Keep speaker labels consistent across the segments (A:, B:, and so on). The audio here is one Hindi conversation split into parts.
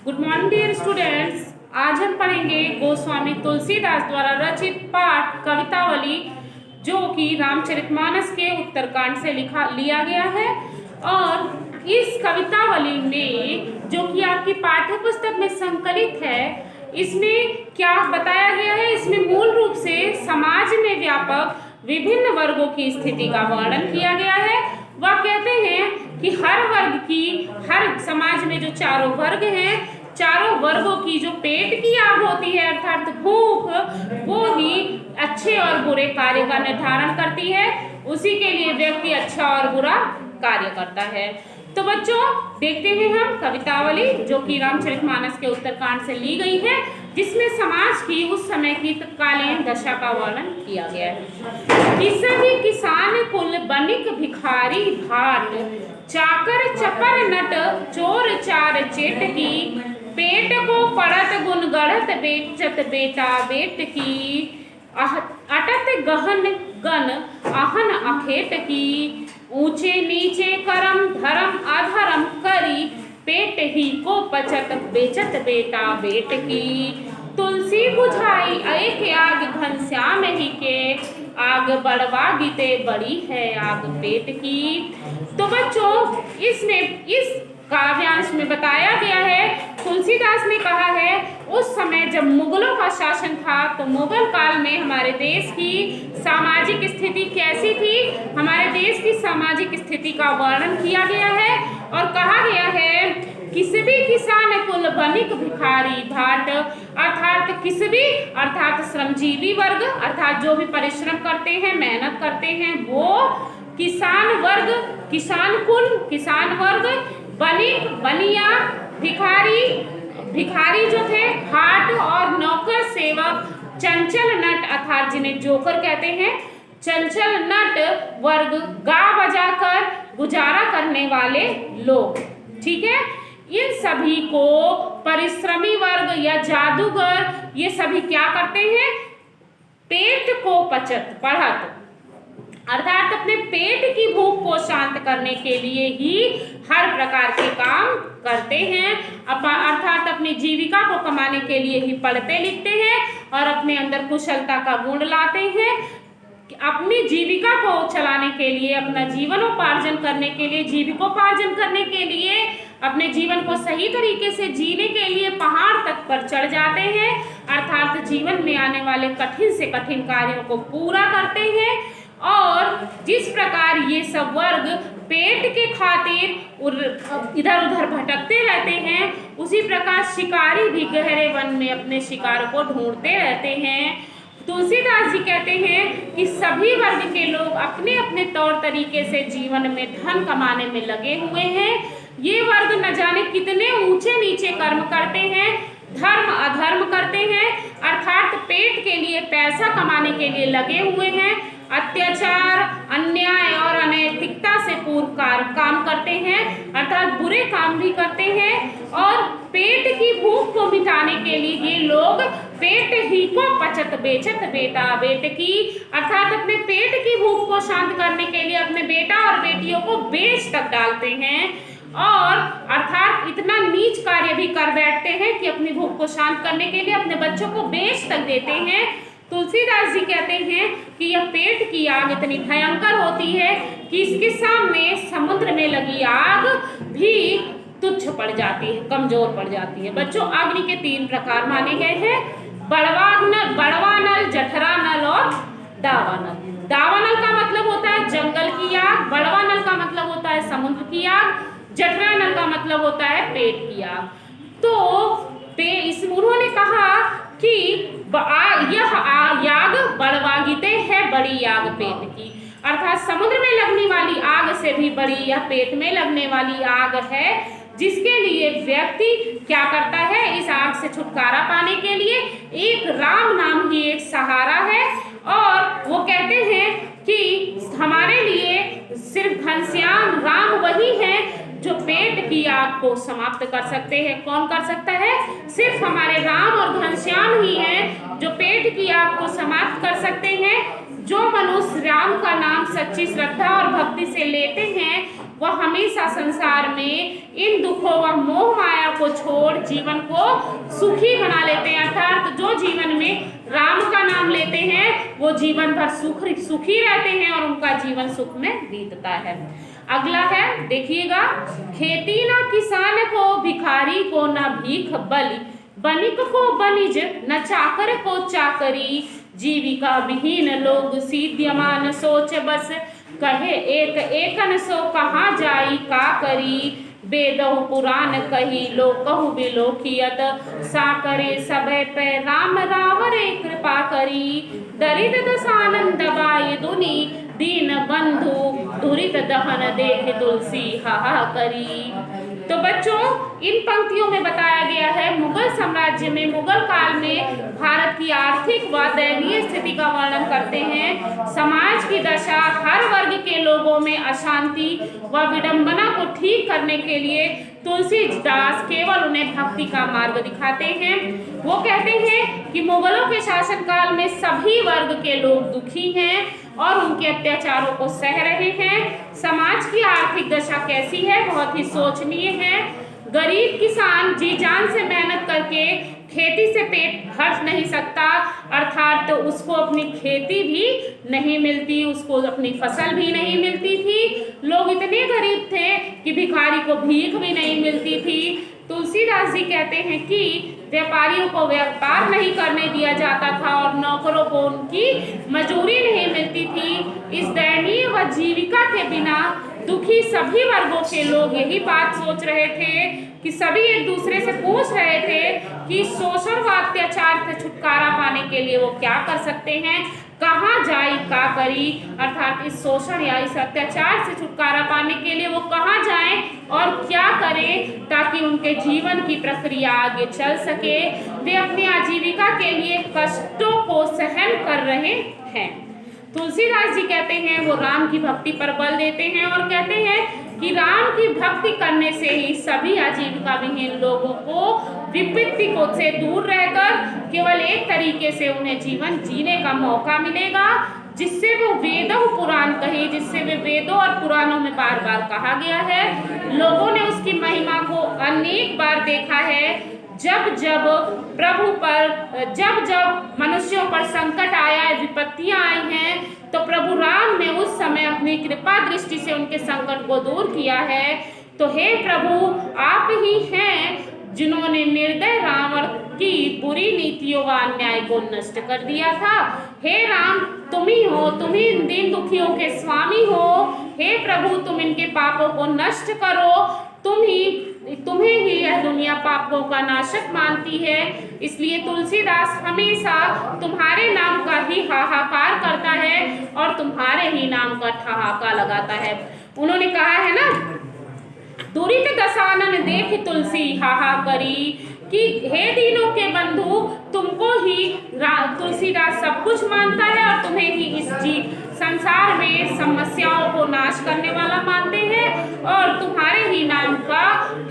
A: Good morning dear students. आज हम पढ़ेंगे गोस्वामी तुलसीदास द्वारा रचित पाठ कवितावली जो कि रामचरितमानस के उत्तरकांड से लिया गया है। और इस कवितावली में जो कि आपकी पाठ्य पुस्तक में संकलित है, इसमें क्या बताया गया है? इसमें मूल रूप से समाज में व्यापक विभिन्न वर्गों की स्थिति का वर्णन किया गया है। वह कहते हैं कि हर वर्ग की, हर समाज में जो चारों वर्ग हैं, चारों वर्गों की जो पेट की आग होती है अर्थात भूख, वो ही अच्छे और बुरे कार्य का निर्धारण करती है। उसी के लिए व्यक्ति अच्छा और बुरा कार्य करता है। तो बच्चों देखते हैं हम कवितावली जो कि रामचरितमानस के उत्तरकांड से ली गई है, जिसमें समाज की उस समय की तत्कालीन दशा का वर्णन किया गया है। किसभी किसान कुल बनिक भिखारी भाट, चाकर चपर नट चोर चार चेटकी, पेट को पड़त गुण गढ़त बेचत बेटा बेट की, अटत गहन गन आहन अखेट की, ऊंचे नीचे करम धर्म अधर्म करी, पेट ही को पचत बेचत बेटा बेट की, तुलसी बुझाई एक आग घनश्याम ही के, आग बढ़वा गीते बड़ी है आग पेट की। तो बच्चों इसमें इस काव्यांश में बताया गया है, तुलसीदास ने कहा है उस समय जब मुगलों का शासन था तो मुगल काल में हमारे देश की सामाजिक स्थिति कैसी थी। हमारे देश की सामाजिक स्थिति का वर्णन किया गया है और कहा गया है किसभी किसान कुल बनिक भिखारी भाट, अर्थात किसभी अर्थात श्रमजीवी वर्ग, अर्थात जो भी परिश्रम करते हैं, मेहनत करते हैं, वो किसान वर्ग, किसान कुल, किसान वर्ग, बनिक बनिया, भिखारी भिखारी जो थे, भाट और नौकर सेवक, चंचल नट अर्थात जिन्हें जोकर कहते हैं, चंचल नट वर्ग, गा बजाकर गुजारा करने वाले लोग। ठीक है, इन सभी को परिश्रमी वर्ग या जादूगर ये सभी क्या करते हैं? पेट को पचत पढ़त अर्थात अपने पेट की भूख को शांत करने के लिए ही हर प्रकार के काम करते हैं, अर्थात अपनी जीविका को कमाने के लिए ही पढ़ते लिखते हैं और अपने अंदर कुशलता का गुण लाते हैं। अपनी जीविका को चलाने के लिए, अपना जीवनोपार्जन करने के लिए, जीविकोपार्जन करने के लिए, अपने जीवन को सही तरीके से जीने के लिए पहाड़ तक पर चढ़ जाते हैं, अर्थात जीवन में आने वाले कठिन से कठिन कार्यों को पूरा करते हैं। और जिस प्रकार ये सब वर्ग पेट के खातिर इधर उधर भटकते रहते हैं, उसी प्रकार शिकारी भी गहरे वन में अपने शिकार को ढूंढते रहते हैं। तुलसीदास जी कहते हैं कि सभी वर्ग के लोग अपने अपने तौर तरीके से जीवन में धन कमाने में लगे हुए हैं। ये वर्ग न जाने कितने ऊंचे नीचे कर्म करते हैं, धर्म अधर्म करते हैं, अर्थात पेट के लिए, पैसा कमाने के लिए लगे हुए हैं, अत्याचार, अन्याय और अनैतिकता से पूर्ण काम करते हैं, अर्थात बुरे काम भी करते हैं। और पेट की भूख को मिटाने के लिए ये लोग पेट ही को पचत बेचत बेटा बेट की, अर्थात अपने पेट की भूख को शांत करने के लिए अपने बेटा और बेटियों को बेच तक डालते हैं और अर्थात इतना नीच कार्य भी कर बैठते हैं कि अपनी भूख को शांत करने के लिए अपने बच्चों को बेच तक देते हैं। तुलसीदास जी कहते हैं कि यह पेट की आग इतनी भयंकर होती है कि इसके सामने समुद्र में लगी आग भी तुच्छ पड़ जाती है, कमजोर पड़ जाती है। बच्चों अग्नि के 3 प्रकार माने गए हैं, बड़वा नल, जठरा नल और दावा नल। दावा नल का मतलब होता है जंगल की आग, बड़वा नल का मतलब होता है समुद्र की आग, जठरा नल का मतलब होता है पेट की आग। तो उन्होंने कहा कि यह याग बड़वागिते है बड़ी आग पेट की, अर्थात समुद्र में लगने वाली आग से भी बड़ी यह पेट में लगने वाली आग है, जिसके लिए व्यक्ति क्या करता है? इस आग से छुटकारा पाने के लिए एक राम नाम ही एक सहारा है। और वो कहते हैं कि हमारे लिए सिर्फ घनश्याम राम वही है जो पेट की आग को समाप्त कर सकते हैं। कौन कर सकता है? सिर्फ हमारे राम और घनश्याम ही हैं जो पेट की आग को समाप्त कर सकते हैं। जो मनुष्य राम का नाम सच्ची श्रद्धा और भक्ति से लेते हैं, वह हमेशा संसार में इन दुखों व मोह माया को छोड़ जीवन को सुखी बना लेते हैं। अर्थात जो जीवन में राम का नाम लेते हैं वो जीवन भर सुखी रहते हैं और उनका जीवन सुख में बीतता है। अगला है, देखिएगा, खेती ना किसान को, भिखारी को न भीख बलि, बनिक को बनिज न चाकर को चाकरी, जीविका विहीन लोग सीध्यमान सोच बस, कहे एक एकन सो कहाँ जाई का करी, वेदहु पुराण कही लोकहु बिलोकियत, साकरे सबे पे राम रावरे कृपा करी, दरिद्र दसानंद दबाए दुनि, दीन बंधु दुरित दहन देख तुलसी हाहा करी। तो बच्चों, इन पंक्तियों में बताया गया है मुगल साम्राज्य में, मुगल काल में भारत की आर्थिक व दयनीय स्थिति का वर्णन करते हैं। समाज की दशा, हर वर्ग के लोगों में अशांति व विडंबना को ठीक करने के लिए तुलसीदास केवल उन्हें भक्ति का मार्ग दिखाते हैं। वो कहते हैं कि मुगलों के शासनकाल में सभी वर्ग के लोग दुखी हैं और उनके अत्याचारों को सह रहे हैं। समाज की आर्थिक दशा कैसी है, बहुत ही शोचनीय है। गरीब किसान जी जान से मेहनत करके खेती से पेट भर नहीं सकता, अर्थात तो उसको अपनी खेती भी नहीं मिलती, उसको अपनी फसल भी नहीं मिलती थी। लोग इतने गरीब थे कि भिखारी को भीख भी नहीं मिलती थी। तुलसीदास जी कहते हैं कि व्यापारियों को व्यापार नहीं करने दिया जाता था और नौकरों को उनकी मजूरी नहीं मिलती थी। इस दयनीय व जीविका के बिना दुखी सभी वर्गों के लोग यही बात सोच रहे थे कि सभी एक दूसरे से पूछ रहे थे कि शोषण व अत्याचार से छुटकारा पाने के लिए वो क्या कर सकते हैं, कहाँ जाई का करी, अर्थात इस शोषण या इस अत्याचार से छुटकारा पाने के लिए वो कहाँ जाएं और क्या करें ताकि उनके जीवन की प्रक्रिया आगे चल सके। वे अपनी आजीविका के लिए कष्टों को सहन कर रहे हैं। तुलसीदास जी कहते हैं वो राम की भक्ति पर बल देते हैं और कहते हैं कि राम की भक्ति करने से ही सभी आजीविका विहीन लोगों को विपत्ति को से दूर रहकर केवल एक तरीके से उन्हें जीवन जीने का मौका मिलेगा, जिससे वो वेदों पुराण कहे, जिससे वे वेदों और पुराणों में बार बार कहा गया है। लोगों ने उसकी महिमा को अनेक बार देखा है। जब जब प्रभु पर, जब जब मनुष्यों पर संकट आया है, विपत्तियां आई हैं, तो प्रभु राम ने उस समय अपनी कृपा दृष्टि से उनके संकट को दूर किया है। तो हे प्रभु, आप ही हैं जिन्होंने निर्दय रावण की बुरी नीतियों व अन्याय को नष्ट कर दिया था। हे राम, तुम ही हो, तुम ही इन दीन दुखियों के स्वामी हो। हे प्रभु, तुम इनके पापों को नष्ट करो, तुम्हें ही यह दुनिया पापों का नाशक मानती है। इसलिए तुलसीदास हमेशा तुम्हारे नाम का ही हाहाकार करता है और तुम्हारे ही नाम का ठहाका लगाता है। उन्होंने कहा है ना, दुरित दसानन देख तुलसी हाहा करी, कि हे दीनों के बंधु, तुमको ही तुलसीदास सब कुछ मानता है और तुम्हें ही इस संसार में समस्याओं को नाश करने वाला मानते हैं और तुम्हारे ही नाम का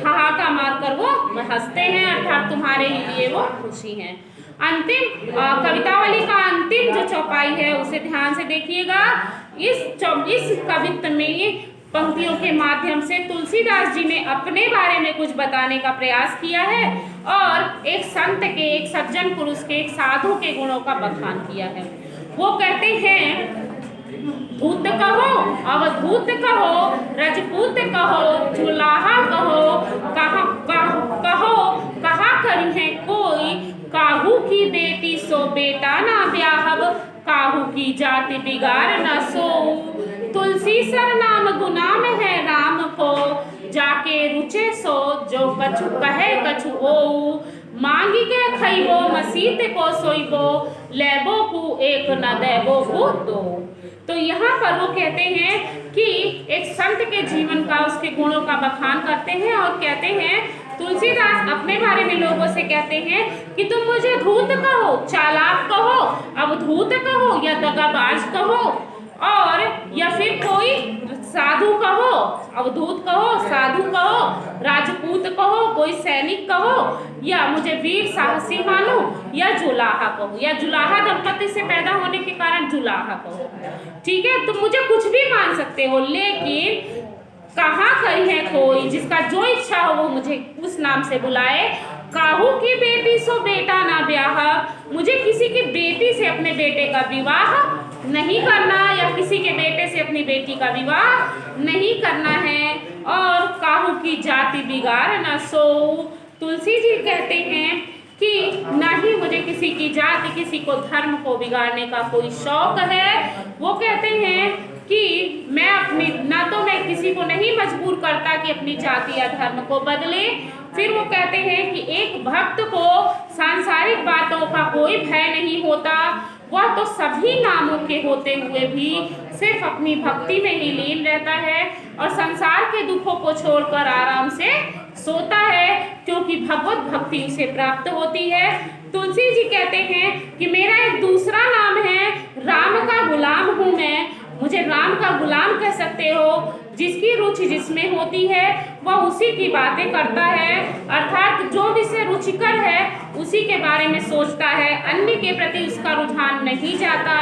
A: ठहाका मारकर वो हंसते हैं, अर्थात तुम्हारे ही लिए वो खुशी हैं। अंतिम कवितावली का अंतिम जो चौपाई है उसे ध्यान से देखिएगा। इस कवित्व में पंक्तियों के माध्यम से तुलसीदास जी ने अपने बारे में कुछ बताने का प्रयास किया है और एक संत के, एक सज्जन पुरुष के, एक साधु के गुणों का बखान किया है। वो कहते हैं, धूत कहो, अवधूत कहो, रजपूत कहो, जुलाहा कहो, कहा करी है कोई, काहू की बेटी सो बेटा ना ब्याहब, काहू की जाति बिगाड़ न सोऊ, तुलसी सर नाम गुनाम है राम को, जाके रुचे सो जो कछु कहे कछु ओऊ, मांगी के खइबो मसीत को सोइबो, लेबो को एक न देबो को दो। तो यहाँ पर वो कहते हैं कि एक संत के जीवन का, उसके गुणों का बखान करते हैं और कहते हैं, तुलसीदास अपने बारे में लोगों से कहते हैं कि तुम मुझे धूत कहो, चालाक कहो, अवधूत कहो या दगाबाज कहो, और या फिर कोई साधु कहो, अवधूत कहो, साधु कहो, राजपूत कहो, कोई सैनिक कहो, या मुझे वीर साहसी मानो, या जुलाहा कहो, या जुलाहा दंपति से पैदा होने के कारण जुलाहा कहो। ठीक है, तुम मुझे कुछ भी मान सकते हो, लेकिन कहाँ करी है कोई, जिसका जो इच्छा हो वो मुझे उस नाम से बुलाए। काहू की बेटी सो बेटा ना ब्याह, मुझे किसी की बेटी से अपने बेटे का विवाह नहीं करना, या किसी के बेटे से अपनी बेटी का विवाह नहीं करना है। और काहू की जाति बिगाड़ न सो, तुलसी जी कहते हैं कि ना ही मुझे किसी की जाति, किसी को धर्म को बिगाड़ने का कोई शौक है। वो कहते हैं कि मैं अपनी, ना तो मैं किसी को नहीं मजबूर करता कि अपनी जाति या धर्म को बदले। फिर वो कहते हैं कि एक भक्त को सांसारिक बातों का कोई भय नहीं होता, वह तो सभी नामों के होते हुए भी सिर्फ अपनी भक्ति में ही लीन रहता है और संसार के दुखों को छोड़कर आराम से सोता है, क्योंकि भगवत भक्ति उसे प्राप्त होती है। तुलसी जी कहते हैं कि मेरा एक दूसरा नाम है, राम का गुलाम हूँ मैं। मुझे राम का गुलाम कह सकते हो। जिसकी रुचि जिसमें होती है वह उसी की बातें करता है, अर्थात जो विषय रुचिकर है उसी के बारे में सोचता है, अन्य के प्रति उसका रुझान नहीं जाता।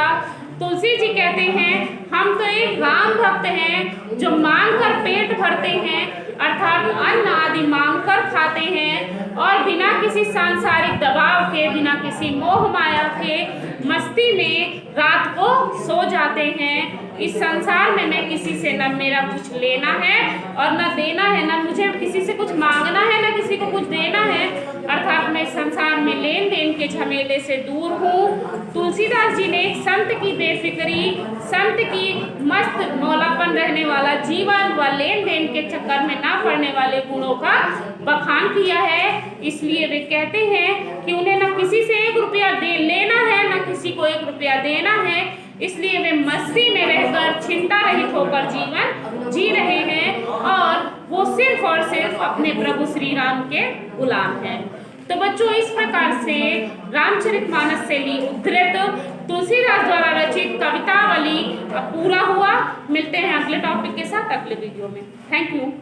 A: तुलसी जी कहते हैं हम तो एक राम भक्त हैं जो मांग कर पेट भरते हैं, अर्थात अन्न आदि मांग कर खाते हैं और बिना किसी सांसारिक दबाव के, बिना किसी मोह माया के मस्ती में रात को सो जाते हैं। इस संसार में मैं किसी से न मेरा कुछ लेना है और न देना है, न मुझे किसी से कुछ मांगना है, न किसी को कुछ देना है, अर्थात मैं संसार में लेन देन के झमेले से दूर हूँ। तुलसीदास जी ने संत की बेफिक्री, संत की मस्त मौलापन रहने वाला जीवन व लेन देन के चक्कर में ना पड़ने वाले गुणों का बखान किया है। इसलिए वे कहते हैं कि उन्हें न किसी से 1 रुपया दे लेना है, न किसी को 1 रुपया देना है। इसलिए वे मस्ती में रहकर चिंता रहित होकर जीवन जी रहे हैं और वो सिर्फ और सिर्फ अपने प्रभु श्री राम के गुलाम हैं। तो बच्चों, इस प्रकार से रामचरितमानस से ली उद्धृत तुलसीदास द्वारा रचित कवितावली अब पूरा हुआ। मिलते हैं अगले टॉपिक के साथ अगले वीडियो में। Thank you.